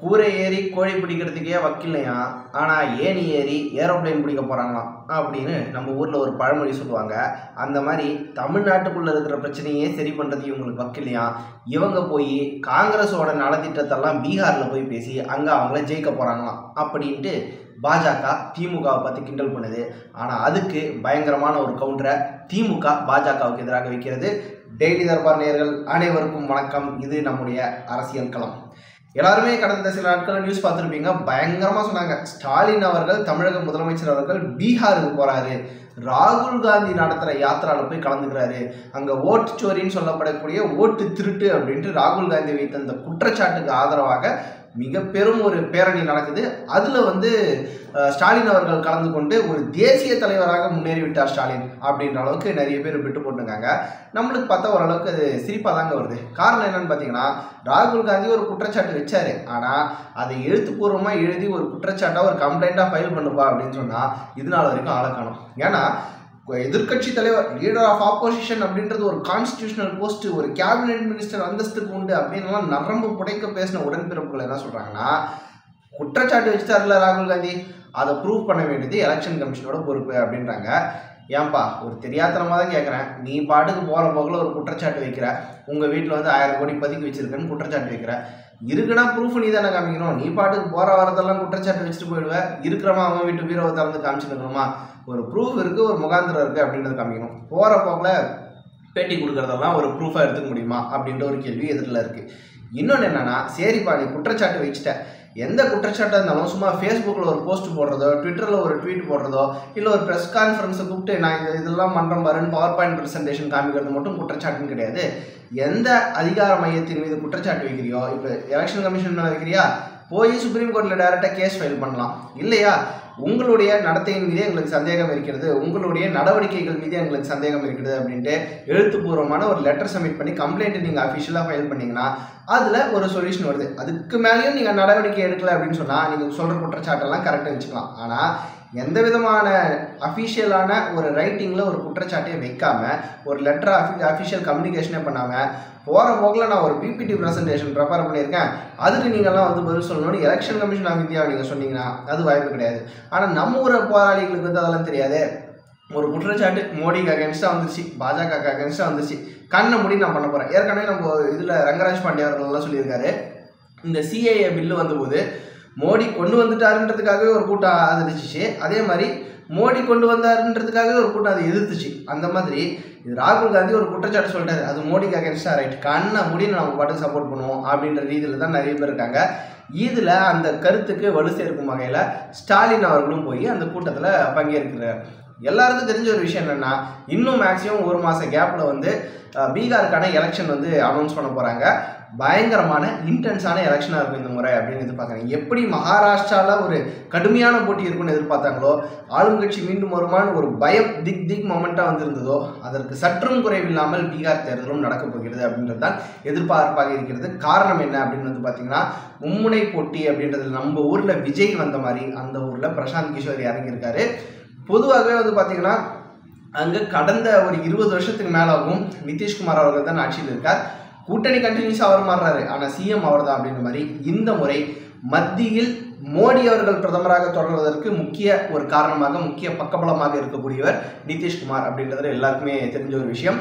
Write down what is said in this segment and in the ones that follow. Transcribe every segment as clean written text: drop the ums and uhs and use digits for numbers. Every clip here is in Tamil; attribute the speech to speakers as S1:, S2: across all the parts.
S1: கூரை ஏறி கோழி பிடிக்கிறதுக்கே வக்கில்லையா, ஆனால் ஏணி ஏறி ஏரோப்ளைன் பிடிக்க போகிறாங்களாம் அப்படின்னு நம்ம ஊரில் ஒரு பழமொழி சொல்லுவாங்க. அந்த மாதிரி தமிழ்நாட்டுக்குள்ளே இருக்கிற பிரச்சனையே சரி பண்ணுறது இவங்களுக்கு வக்கில்லையா, இவங்க போய் காங்கிரஸோட நலத்திட்டத்தெல்லாம் பீகாரில் போய் பேசி அங்கே அவங்கள ஜெயிக்க போகிறாங்களாம் அப்படின்ட்டு பாஜக திமுகவை பார்த்து கிண்டல் பண்ணுது. ஆனால் அதுக்கு பயங்கரமான ஒரு கவுண்டரை திமுக பாஜகவுக்கு எதிராக வைக்கிறது. டெய்லி தர்பார் நேயர்கள் அனைவருக்கும் வணக்கம். இது நம்முடைய அரசியல் களம். எல்லாருமே கடந்த சில நாட்கள் நியூஸ் பார்த்துருப்பீங்க. பயங்கரமாக சொன்னாங்க, ஸ்டாலின் அவர்கள் தமிழக முதலமைச்சர் அவர்கள் பீகாருக்கு போகிறாரு, ராகுல் காந்தி நடத்துகிற யாத்திராவில் போய் கலந்துக்கிறாரு, அங்கே ஓட்டு சோரின்னு சொல்லப்படக்கூடிய ஓட்டு திருட்டு அப்படின்ட்டு ராகுல் காந்தி வைத்த அந்த குற்றச்சாட்டுக்கு ஆதரவாக மிக பெரும் ஒரு பேரணி நடக்குது. அதில் ஸ்டாலின் அவர்கள் கலந்து கொண்டு ஒரு தேசிய தலைவராக முன்னேறிவிட்டார் ஸ்டாலின் அப்படின்ற அளவுக்கு நிறைய பேர் விட்டு போட்டுருக்காங்க. நம்மளுக்கு பார்த்தா ஓரளவுக்கு அது சிரிப்பாக தாங்க வருது. காரணம் என்னன்னு பார்த்தீங்கன்னா, ராகுல் காந்தி ஒரு குற்றச்சாட்டு வச்சாரு, ஆனால் அதை எழுத்துப்பூர்வமாக எழுதி ஒரு குற்றச்சாட்டாக ஒரு கம்ப்ளைண்ட்டாக ஃபைல் பண்ணுப்பா அப்படின்னு சொன்னால் இது நாள் வரைக்கும் ஆளை காணும். ஏன்னா எதிர்கட்சி தலைவர், லீடர் ஆஃப் ஆப்போசிஷன் அப்படின்றது ஒரு கான்ஸ்டிடியூஷனல் போஸ்ட், ஒரு கேபினெட் மினிஸ்டர் அந்தஸ்துக்கு உண்டு அப்படின்லாம் நரம்பு புடைக்க பேசின உடன்பிறப்புகள் என்ன சொல்கிறாங்கன்னா, குற்றச்சாட்டு வச்சுட்டார்ல ராகுல் காந்தி, அதை ப்ரூவ் பண்ண வேண்டியது எலெக்ஷன் கமிஷனோட பொறுப்பு அப்படின்றாங்க. ஏன்பா, ஒரு தெரியாதனமாக தான் கேட்குறேன், நீ பாட்டுக்கு போகிற போக்கில் ஒரு குற்றச்சாட்டு வைக்கிற, உங்கள் வீட்டில் 1000 கோடி பதுக்கி வச்சுருக்கேன்னு குற்றச்சாட்டு வைக்கிற, இருக்குன்னா ப்ரூஃப் நீ தானே காமிக்கணும். நீ பாட்டுக்கு போகிற வரதெல்லாம் குற்றச்சாட்டு வச்சுட்டு போயிடுவேன், இருக்கிறவன் அவன் வீட்டு பீரோவை திறந்து காமிச்சுருக்கணுமா? ஒரு ப்ரூஃப் இருக்குது, ஒரு முகாந்திரம் இருக்குது அப்படின்றது காமிக்கணும். போகிற போக்கில் பேட்டி கொடுக்குறதெல்லாம் ஒரு ப்ரூஃபாக எடுத்துக்க முடியுமா அப்படின்ற ஒரு கேள்வி எதிரில் இருக்குது. இன்னொன்று என்னென்னா, சரிப்பா நீ குற்றச்சாட்டு வச்சுட்ட, எந்த குற்றச்சாட்டாக இருந்தாலும் சும்மா ஃபேஸ்புக்கில் ஒரு போஸ்ட் போடுறதோ, ட்விட்டரில் ஒரு ட்வீட் போடுறதோ, இல்லை ஒரு ப்ரெஸ் கான்ஃபரன்ஸை கூப்பிட்டு நான் இதெல்லாம் பண்ணுறேன் பாருன்னு பவர் பாயிண்ட் ப்ரெசன்டேஷன் காமிக்கிறது மட்டும் குற்றச்சாட்டுன்னு கிடையாது. எந்த அதிகார மையத்தின் மீது குற்றச்சாட்டு வைக்கிறியோ, இப்போ எலெக்ஷன் கமிஷன் மேலே வைக்கிறியா, போய் சுப்ரீம் கோர்ட்டில் டைரெக்டாக கேஸ் ஃபைல் பண்ணலாம். இல்லையா, உங்களுடைய நடத்தையின் மீது எங்களுக்கு சந்தேகம் இருக்கிறது, உங்களுடைய நடவடிக்கைகள் மீது எங்களுக்கு சந்தேகம் இருக்கிறது அப்படின்ட்டு எழுத்துப்பூர்வமான ஒரு லெட்டர் சப்மிட் பண்ணி கம்ப்ளைண்ட்டு நீங்கள் அஃபிஷியலாக ஃபைல் பண்ணிங்கன்னா அதில் ஒரு சொல்யூஷன் வருது. அதுக்கு மேலேயும் நீங்கள் நடவடிக்கை எடுக்கலை அப்படின்னு சொன்னால் நீங்கள் சொல்கிற குற்றச்சாட்டெல்லாம் கரெக்டாக வச்சுக்கலாம். ஆனால் எந்த விதமான அஃபிஷியலான ஒரு ரைட்டிங்கில் ஒரு குற்றச்சாட்டையை வைக்காமல், ஒரு லெட்டர் அஃபிஷியல் கம்யூனிகேஷனே பண்ணாமல், போகிற போக்கில் நான் ஒரு பிபிடி ப்ரெசன்டேஷன் ப்ரிப்பேர் பண்ணியிருக்கேன், அதுக்கு நீங்கள்லாம் பதில் சொல்லணும்னு எலெக்ஷன் கமிஷன் ஆஃப் இந்தியாவை நீங்கள் சொன்னீங்கன்னா அது வாய்ப்பு கிடையாது. ஆனால் நம்ம ஊர போராளிகளுக்கு அதெல்லாம் தெரியாது. ஒரு குற்றச்சாட்டு மோடிக்கு அகேன்ஸ்டாக வந்துருச்சு, பாஜக அகேன்ஸ்டாக வந்துருச்சு, கண்ணை மூடி நான் பண்ண போகிறேன். ஏற்கனவே நம்ம இதில் ரங்கராஜ் பாண்டியா அவர்கள்லாம் சொல்லியிருக்காரு, இந்த சிஏஏ பில்லு வந்தபோது மோடி கொண்டு வந்துட்டாருன்றதுக்காகவே ஒரு கூட்டம் ஆதரிச்சிச்சு, அதே மாதிரி மோடி கொண்டு வந்தாருன்றதுக்காகவே ஒரு கூட்டம் அதை எதிர்த்துச்சு. அந்த மாதிரி இது ராகுல் காந்தி ஒரு குற்றச்சாட்டு சொல்லிட்டாரு, அது மோடிக்கு அகேன்ஸ்டாக, ரைட், கண்ணை மூடி நம்ம பாட்டுக்கு சப்போர்ட் பண்ணுவோம் அப்படின்ற ரீதியில் தான் நிறைய பேர் இருக்காங்க. இதில் அந்த கருத்துக்கு வலு சேர்க்கும் வகையில் ஸ்டாலின் அவர்களும் போய் அந்த கூட்டத்தில் பங்கேற்கிறார். எல்லாருக்கும் தெரிஞ்ச ஒரு விஷயம் என்னென்னா, இன்னும் மேக்ஸிமம் 1 மாத கேப்பில் பீகாருக்கான எலெக்ஷன் அனௌன்ஸ் பண்ண போகிறாங்க. பயங்கரமான இன்டென்ஸான எலெக்ஷனாக இருக்கும் இந்த முறை அப்படின்னு எதிர்பார்க்குறாங்க. எப்படி மகாராஷ்டிராவில் ஒரு கடுமையான போட்டி இருக்குன்னு எதிர்பார்த்தாங்களோ, ஆளும் கட்சி மீண்டும் வருமானு ஒரு பயம் திக் மொமெண்ட்டாக இருந்ததோ, அதற்கு சற்றும் குறைவில்லாமல் பீகார் தேர்தலும் நடக்கப் போகிறது அப்படின்றது தான் எதிர்பார்ப்பாக இருக்கிறது. காரணம் என்ன அப்படின்னு பார்த்தீங்கன்னா, மும்முனை போட்டி அப்படின்றதுல நம்ம ஊரில் விஜய் வந்த மாதிரி அந்த ஊரில் பிரசாந்த் கிஷோர் இறங்கியிருக்காரு. பொதுவாகவே பார்த்தீங்கன்னா, அங்கே கடந்த ஒரு 20 வருஷத்துக்கு மேலாகும் நிதிஷ்குமார் அவர்கள் தான் ஆட்சியில் இருக்கார். கூட்டணி கண்டினியூஸாக அவர் மாறுறாரு, ஆனால் சிஎம் அவர் தான் அப்படின்ற மாதிரி இந்த முறை மத்தியில் மோடி அவர்கள் பிரதமராக தொடர்வதற்கு முக்கிய ஒரு காரணமாக, முக்கிய பக்கபலமாக இருக்கக்கூடியவர் நிதிஷ்குமார் அப்படின்றது எல்லாருக்குமே தெரிஞ்ச ஒரு விஷயம்.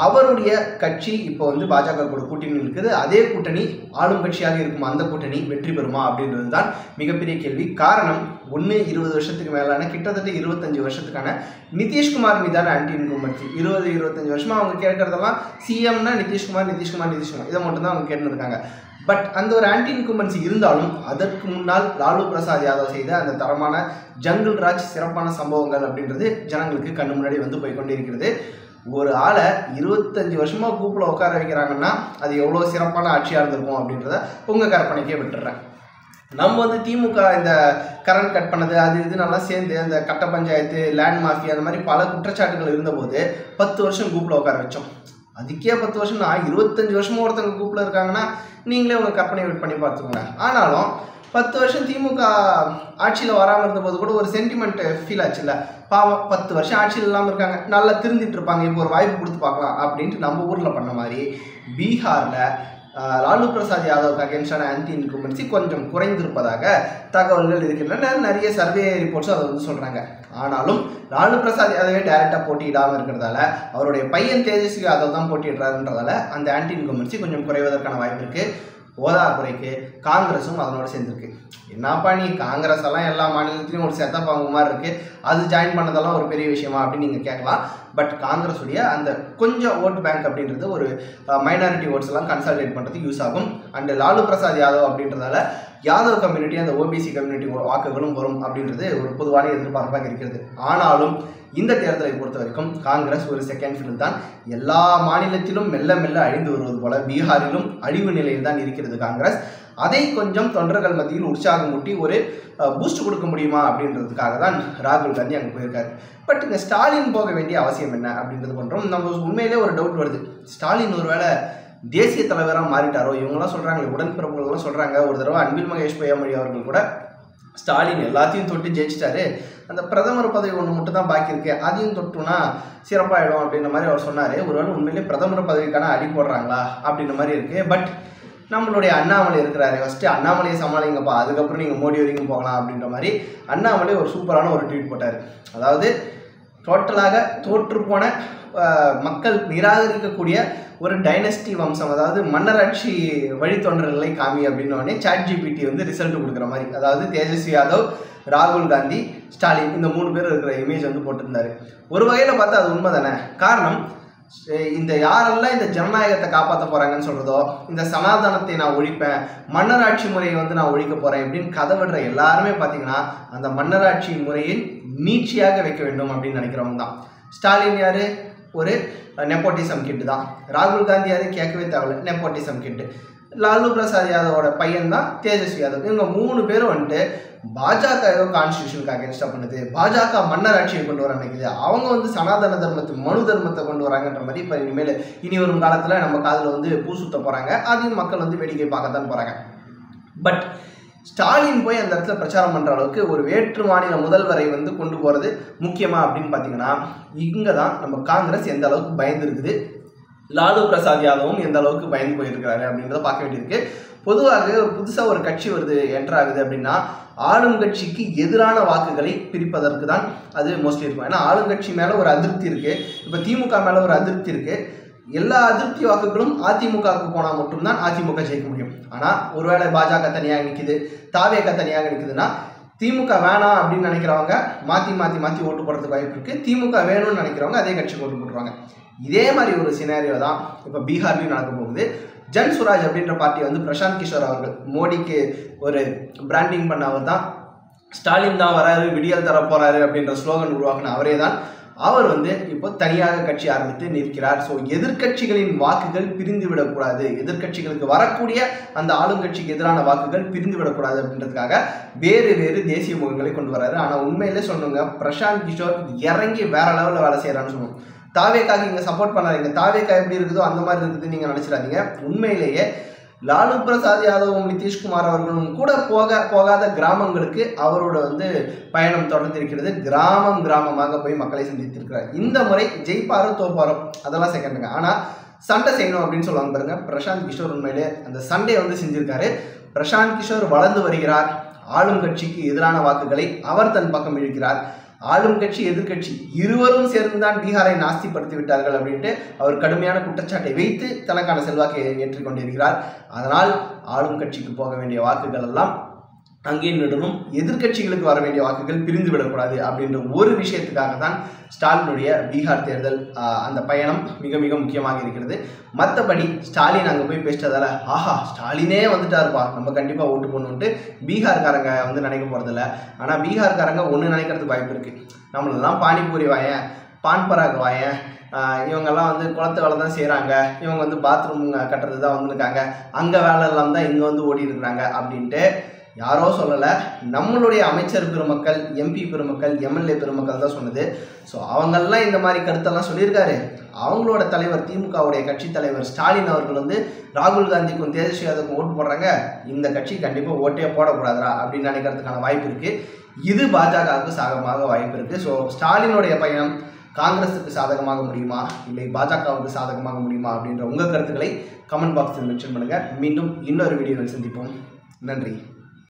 S1: அவருடைய கட்சி இப்போ பாஜக கூட கூட்டணி இருக்குது. அதே கூட்டணி ஆளும் கட்சியாக இருக்கும் அந்த கூட்டணி வெற்றி பெறுமா அப்படின்றது தான் மிகப்பெரிய கேள்வி. காரணம், 20 வருஷத்துக்கு மேலான, கிட்டத்தட்ட 25 வருஷத்துக்கான நிதிஷ்குமார் மீதான ஆன்டி இன்கம்பன்சி. 20-25 வருஷமாக அவங்க கேட்கறதெல்லாம் சிஎம்னா நிதிஷ்குமார் இதை மட்டும் தான் அவங்க கேட்டுருக்காங்க. பட் அந்த ஒரு ஆன்டி இன்கம்பன்சி இருந்தாலும் அதற்கு முன்னால் லாலு பிரசாத் யாதவ் செய்த அந்த தரமான ஜங்கிள் ராஜ் சிறப்பான சம்பவங்கள் அப்படின்றது ஜனங்களுக்கு கண்ணு முன்னாடி போய்கொண்டிருக்கிறது. ஒரு ஆளை 25 வருஷமாக கூப்பில் உட்கார வைக்கிறாங்கன்னா அது எவ்வளோ சிறப்பான ஆட்சியாக இருந்திருக்கும் அப்படின்றத உங்கள் கற்பனைக்கே விட்டுறேன். நம்ம திமுக இந்த கரண்ட் கட் பண்ணது அது இதனாலாம் சேர்ந்து அந்த கட்ட பஞ்சாயத்து, லேண்ட் மாஃபியா, அந்த மாதிரி பல குற்றச்சாட்டுகள் இருந்தபோது 10 வருஷம் கூப்பில் உட்கார வச்சோம். அதுக்கே 10 வருஷம்னா 25 வருஷமாக ஒருத்தவங்க கூப்பில் இருக்காங்கன்னா நீங்களே உங்கள் கற்பனை பண்ணி பார்த்துக்கோங்க. ஆனாலும் 10 வருஷம் திமுக ஆட்சியில் வராமல் இருந்தபோது கூட ஒரு சென்டிமெண்ட் ஃபீல் ஆச்சுல்ல, பாவம் 10 வருஷம் ஆட்சியில் இல்லாமல் இருக்காங்க, நல்லா திருந்திட்டு இருப்பாங்க, இப்போ ஒரு வாய்ப்பு கொடுத்து பார்க்கலாம் அப்படின்ட்டு நம்ம ஊரில் பண்ண மாதிரி பீகாரில் லாலு பிரசாத் யாதவுக்கு அகேன்ஸ்டான ஆன்டி இன்கும்பன்சி கொஞ்சம் குறைந்திருப்பதாக தகவல்கள் இருக்கின்றன. நிறைய சர்வே ரிப்போர்ட்ஸும் அதை வந்து சொல்கிறாங்க. ஆனாலும் லாலு பிரசாத் யாதவே டைரெக்டாக போட்டியிடாமல் இருக்கிறதால, அவருடைய பையன் தேஜஸ்வி யாதவ் தான் போட்டியிடுறாருன்றதால அந்த ஆன்டி இன்கும்பன்சி கொஞ்சம் குறைவதற்கான வாய்ப்பு இருக்குது. போதாக்குறைக்கு காங்கிரஸும் அதனோட சேர்ந்துருக்கு. என்னப்பா நீ காங்கிரஸ் எல்லாம் எல்லா மாநிலத்திலையும் ஒரு செத்த பாம்பு மாதிரி இருக்குது, அது ஜாயின் பண்ணதெல்லாம் ஒரு பெரிய விஷயமா அப்படின்னு நீங்கள் கேட்கலாம். பட் காங்கிரஸுடைய அந்த கொஞ்சம் ஓட் பேங்க் அப்படின்றது ஒரு மைனாரிட்டி ஓட்ஸ் எல்லாம் கன்சாலிடேட் பண்ணுறதுக்கு யூஸ் ஆகும். அண்ட் லாலு பிரசாத் யாதவ் அப்படின்றதால யாதவ் கம்யூனிட்டி அந்த ஓபிசி கம்யூனிட்டி வாக்குகளும் வரும் அப்படின்றது ஒரு பொதுவான எதிர்பார்ப்பாக இருக்கிறது. ஆனாலும் இந்த தேர்தலை பொறுத்த வரைக்கும் காங்கிரஸ் ஒரு செகண்ட் ஃபீல்டு தான். எல்லா மாநிலத்திலும் மெல்ல மெல்ல அழிந்து வருவது போல பீகாரிலும் அழிவு நிலையில் தான் இருக்கிறது காங்கிரஸ். அதை கொஞ்சம் தொண்டர்கள் மத்தியில் உற்சாகமூட்டி ஒரு பூஸ்ட் கொடுக்க முடியுமா அப்படின்றதுக்காக தான் ராகுல் காந்தி அங்கே போயிருக்காரு. பட் இங்கே ஸ்டாலின் போக வேண்டிய அவசியம் என்ன அப்படின்றது பண்ணுறோம். நம்ம உண்மையிலே ஒரு டவுட் வருது, ஸ்டாலின் ஒரு வேளை தேசிய தலைவராக மாறிட்டாரோ? இவங்கெல்லாம் சொல்கிறாங்க, உடன்பிறப்புகள்லாம் சொல்கிறாங்க. ஒரு தடவை அன்பில் மகேஷ் பொய்யாமொழி அவர்கள் கூட ஸ்டாலின் எல்லாத்தையும் தொட்டு ஜெயிச்சிட்டாரு, அந்த பிரதமர் பதவி ஒன்று மட்டும் தான் பாக்கி இருக்கு, அதையும் தொட்டுனா சிறப்பாயிடும் அப்படின்ற மாதிரி அவர் சொன்னார். ஒருவேளை உண்மையிலே பிரதமர் பதவிக்கான அடி போடுறாங்களா அப்படின்ற மாதிரி இருக்குது. பட் நம்மளுடைய அண்ணாமலை இருக்கிறாரு, ஃபஸ்ட்டு அண்ணாமலையை சமாளிங்கப்பா, அதுக்கப்புறம் நீங்கள் மோடி வரைக்கும் போகலாம் அப்படின்ற மாதிரி அண்ணாமலை ஒரு சூப்பரான ஒரு ட்வீட் போட்டார். அதாவது டோட்டலாக தோற்றுப்போன மக்கள் நிராகரிக்கக்கூடிய ஒரு டைனஸ்டி வம்சம், அதாவது மன்னராட்சி வழித்தொண்டர்களை காமி அப்படின்னோடனே ChatGPT வந்து ரிசல்ட் கொடுக்குற மாதிரி, அதாவது தேஜஸ்வி யாதவ், ராகுல் காந்தி, ஸ்டாலின் இந்த 3 பேர் இருக்கிற இமேஜ் வந்து போட்டிருந்தாரு. ஒரு வகையில் பார்த்தா அது உண்மை தானே. காரணம், இந்த யாரெல்லாம் இந்த ஜனநாயகத்தை காப்பாற்ற போகிறாங்கன்னு சொல்கிறதோ, இந்த சனாதனத்தை நான் ஒழிப்பேன், மன்னராட்சி முறையை வந்து நான் ஒழிக்க போகிறேன் அப்படின்னு கதவிடுற எல்லாருமே பார்த்தீங்கன்னா அந்த மன்னராட்சி முறையை நீட்சியாக வைக்க வேண்டும் அப்படின்னு நினைக்கிறவங்க தான். ஸ்டாலின் யார்? ஒரு நெப்போட்டிசம் கிட்டு தான். ராகுல் காந்தி யார்? கேட்கவே தேவையில்லை, நெப்போட்டிசம் கிட்டு. லாலு பிரசாத் யாதவோட பையன் தான் தேஜஸ்வி யாதவ். இவங்க 3 பேரும் வந்துட்டு பாஜக ஏதோ கான்ஸ்டியூஷனுக்கு அகேன்ஸ்டாக பண்ணுது, பாஜக மன்னராட்சியை கொண்டு வர நினைக்குது, அவங்க வந்து சனாதன தர்மத்தை மனு தர்மத்தை கொண்டு வராங்கன்ற மாதிரி இப்போ இனி வரும் காலத்தில் நம்ம காதில் வந்து பூ சுத்த போகிறாங்க. அதையும் மக்கள் வந்து வேடிக்கை பார்க்கத்தான் போகிறாங்க. பட் ஸ்டாலின் போய் அந்த இடத்துல பிரச்சாரம் பண்ணுற அளவுக்கு ஒரு வேற்று மாநில முதல்வரை வந்து கொண்டு போகிறது முக்கியமா அப்படின்னு பார்த்தீங்கன்னா, இங்கே தான் நம்ம காங்கிரஸ் எந்த அளவுக்கு பயந்து இருக்குது, லாலு பிரசாத் யாதவும் எந்த அளவுக்கு பயந்து போயிருக்கிறாரு அப்படின்றத பார்க்க வேண்டியிருக்கு. பொதுவாக புதுசாக ஒரு கட்சி வருது, என்டர் ஆகுது அப்படின்னா ஆளும் கட்சிக்கு எதிரான வாக்குகளை பிரிப்பதற்கு தான் அது மோஸ்ட்லி இருக்கும். ஏன்னா ஆளுங்கட்சி மேலே ஒரு அதிருப்தி இருக்குது. இப்போ திமுக மேலே ஒரு அதிருப்தி இருக்குது. எல்லா அதிருப்தி வாக்குகளும் அதிமுகவுக்கு போனால் மட்டும்தான் அதிமுக ஜெயிக்க முடியும். ஆனால் ஒருவேளை பாஜக தனியாக நிற்குது, தாவேக தனியாக நிற்குதுன்னா திமுக வேணாம் அப்படின்னு நினைக்கிறவங்க மாற்றி ஓட்டு போடுறதுக்கு வாய்ப்பு இருக்குது. திமுக வேணும்னு நினைக்கிறவங்க அதே கட்சிக்கு ஓட்டு போட்டுருவாங்க. இதே மாதிரி ஒரு சினாரியோ தான் இப்போ பீகார்லையும் நடக்க போகுது. ஜன் சுராஜ் அப்படின்ற பார்ட்டியை வந்து பிரசாந்த் கிஷோர் அவர்கள் மோடிக்கு ஒரு பிராண்டிங் பண்ண அவர் தான். ஸ்டாலின் தான் வராரு, விடியல் தர போகிறாரு அப்படின்ற ஸ்லோகன் உருவாக்கின அவரே தான். அவர் வந்து இப்போ தனியாக கட்சி ஆரம்பித்து நிற்கிறார். ஸோ எதிர்கட்சிகளின் வாக்குகள் பிரிந்து விடக்கூடாது, எதிர்கட்சிகளுக்கு வரக்கூடிய அந்த ஆளுங்கட்சிக்கு எதிரான வாக்குகள் பிரிந்து விடக்கூடாது அப்படின்றதுக்காக வேறு வேறு தேசிய முகங்களை கொண்டு வர்றாரு. ஆனால் உண்மையிலே சொல்லணுங்க, பிரசாந்த் கிஷோர் இறங்கி வேற லெவலில் வேலை செய்கிறான்னு சொல்லணும். தாவேக்காக இங்கே சப்போர்ட் பண்ணாதீங்க, தாவேக்கா எப்படி இருக்குதோ அந்த மாதிரி இருக்குதுன்னு நீங்கள் நினச்சிடாதீங்க. உண்மையிலேயே லாலு பிரசாத் யாதவும் நிதிஷ்குமார் அவர்களும் கூட போகாத கிராமங்களுக்கு அவரோட வந்து பயணம் தொடர்ந்திருக்கிறது. கிராமமாக போய் மக்களை சந்தித்திருக்கிறார். இந்த முறை ஜெயிப்பாரோ தோப்பாரோ அதெல்லாம் செகண்டுங்க. ஆனால் சண்டை செய்யணும் அப்படின்னு சொல்லுவாங்க பாருங்க, பிரசாந்த் கிஷோர் உண்மையிலே அந்த சண்டையை வந்து செஞ்சிருக்காரு. பிரசாந்த் கிஷோர் வளர்ந்து வருகிறார். ஆளும் கட்சிக்கு எதிரான வாக்குகளை அவர் தன் பக்கம் இழுக்கிறார். ஆளும் கட்சி எதிர்கட்சி இருவரும் சேர்ந்துதான் பீகாரை நாஸ்திப்படுத்தி விட்டார்கள் அப்படின்ட்டு அவர் கடுமையான குற்றச்சாட்டை வைத்து தனக்கான செல்வாக்கை ஏற்றிக்கொண்டிருக்கிறார். அதனால் ஆளும் கட்சிக்கு போக வேண்டிய வாக்குகள் எல்லாம் அங்கே நிடணும், எதிர்கட்சிகளுக்கு வர வேண்டிய வாக்குகள் பிரிந்து விடக்கூடாது அப்படின்ற ஒரு விஷயத்துக்காக தான் ஸ்டாலினுடைய பீகார் தேர்தல் அந்த பயணம் மிக மிக முக்கியமாக இருக்கிறது. மற்றபடி ஸ்டாலின் அங்கே போய் பேசிட்டதால ஆஹா ஸ்டாலினே வந்துட்டாருப்பா நம்ம கண்டிப்பாக ஓட்டு போடணுன்ட்டு பீகார்காரங்க வந்து நினைக்க போகிறதில்ல. ஆனால் பீகார்காரங்க ஒன்று நினைக்கிறதுக்கு வாய்ப்பு இருக்குது, நம்மளெல்லாம் பானிபூரி வாயன், பான் பராக் வாயன், இவங்கெல்லாம் வந்து குளத்து வேலை தான் செய்கிறாங்க, இவங்க வந்து பாத்ரூம் கட்டுறது தான் வந்துருக்காங்க, அங்கே வேலை எல்லாம் தான் இங்கே வந்து ஓடி இருக்கிறாங்க அப்படின்ட்டு யாரோ சொல்லலை, நம்மளுடைய அமைச்சர் பெருமக்கள், எம்பி பெருமக்கள், எம்எல்ஏ பெருமக்கள் தான் சொன்னது. ஸோ அவங்கெல்லாம் இந்த மாதிரி கருத்தெல்லாம் சொல்லியிருக்காரு. அவங்களோட தலைவர் திமுகவுடைய கட்சி தலைவர் ஸ்டாலின் அவர்கள் வந்து ராகுல் காந்திக்கும் தேஜஸ்வி யாதவுக்கும் ஓட்டு போடுறாங்க, இந்த கட்சி கண்டிப்பாக ஓட்டே போடக்கூடாதா அப்படின்னு நினைக்கிறதுக்கான வாய்ப்பு இருக்குது. இது பாஜகவுக்கு சாகமாக வாய்ப்பு இருக்குது. ஸோ ஸ்டாலினுடைய பயணம் காங்கிரஸுக்கு சாதகமாக முடியுமா இல்லை பாஜகவுக்கு சாதகமாக முடியுமா அப்படின்ற உங்கள் கருத்துக்களை கமெண்ட் பாக்ஸில் மென்ஷன் பண்ணுங்கள். மீண்டும் இன்னொரு வீடியோவில் சந்திப்போம். நன்றி.